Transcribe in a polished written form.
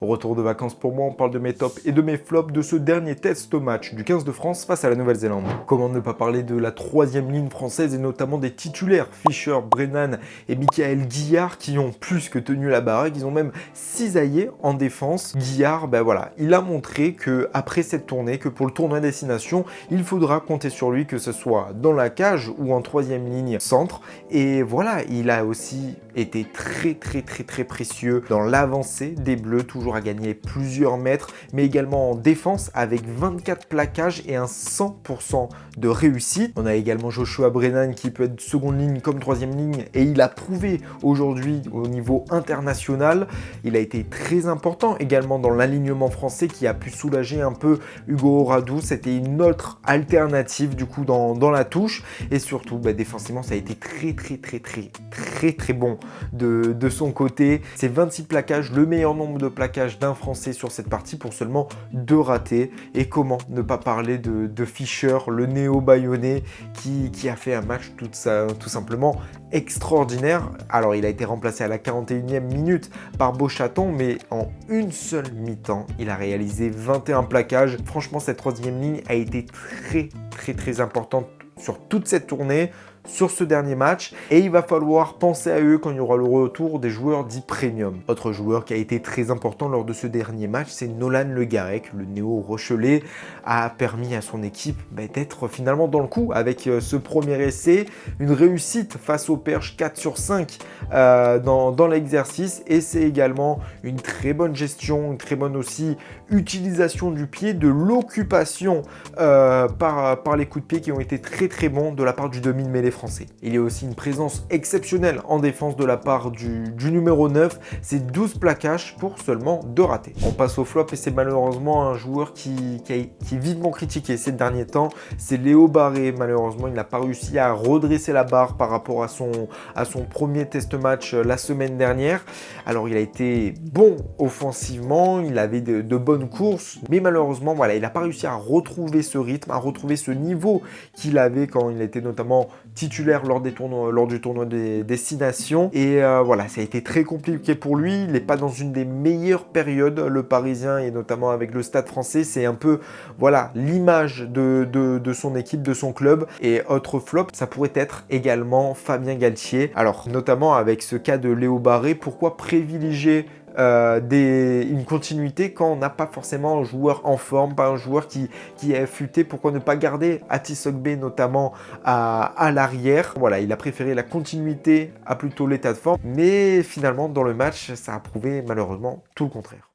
Retour de vacances pour moi, on parle de mes tops et de mes flops de ce dernier test match du 15 de France face à la Nouvelle-Zélande. Comment ne pas parler de la troisième ligne française et notamment des titulaires Fischer, Brennan et Michael Guillard qui ont plus que tenu la baraque, ils ont même cisaillé en défense. Guillard, ben voilà, il a montré que après cette tournée, que pour le tournoi destination, il faudra compter sur lui, que ce soit dans la cage ou en troisième ligne centre. Et voilà, il a aussi été très précieux dans l'avancée des Bleus, toujours à gagner plusieurs mètres, mais également en défense avec 24 plaquages et un 100% de réussite. On a également Joshua Brennan qui peut être seconde ligne comme troisième ligne et il a prouvé aujourd'hui au niveau international. Il a été très important également dans l'alignement français qui a pu soulager un peu Hugo Oradou. C'était une autre alternative du coup dans la touche et surtout défensivement ça a été très bon de son côté. C'est 26 plaquages, le meilleur nombre de plaquages d'un Français sur cette partie pour seulement 2 ratés. Et comment ne pas parler de Fischer, le néo-bayonnais qui a fait un match tout simplement extraordinaire. Alors il a été remplacé à la 41e minute par Beauchaton, mais en une seule mi-temps, il a réalisé 21 plaquages. Franchement, cette troisième ligne a été très importante sur toute cette tournée, sur ce dernier match, et il va falloir penser à eux quand il y aura le retour des joueurs dits premium. Autre joueur qui a été très important lors de ce dernier match, c'est Nolan Le Garec, le néo-rochelais, a permis à son équipe d'être finalement dans le coup avec ce premier essai, une réussite face aux Perches 4 sur 5 dans l'exercice, et c'est également une très bonne gestion, une très bonne aussi utilisation du pied, de l'occupation par les coups de pied qui ont été très bons de la part du demi de mêlée français. Il y a aussi une présence exceptionnelle en défense de la part du numéro 9, c'est 12 plaquages pour seulement 2 ratés. On passe au flop et c'est malheureusement un joueur qui est vivement critiqué ces derniers temps, c'est Léo Barré. Malheureusement, il n'a pas réussi à redresser la barre par rapport à son premier test match la semaine dernière. Alors il a été bon offensivement, il avait de bonnes courses, mais malheureusement voilà, il n'a pas réussi à retrouver ce rythme, à retrouver ce niveau qu'il avait quand il était notamment titulaire lors du tournoi des destinations. Et voilà, ça a été très compliqué pour lui. Il n'est pas dans une des meilleures périodes, le Parisien, et notamment avec le Stade français. C'est un peu voilà l'image de son équipe, de son club. Et autre flop, ça pourrait être également Fabien Galtier. Alors notamment avec ce cas de Léo Barré, pourquoi privilégier une continuité quand on n'a pas forcément un joueur en forme, pas un joueur qui est affûté? Pourquoi ne pas garder Atis Ogbe notamment à l'arrière? Voilà, il a préféré la continuité à plutôt l'état de forme, mais finalement dans le match ça a prouvé malheureusement tout le contraire.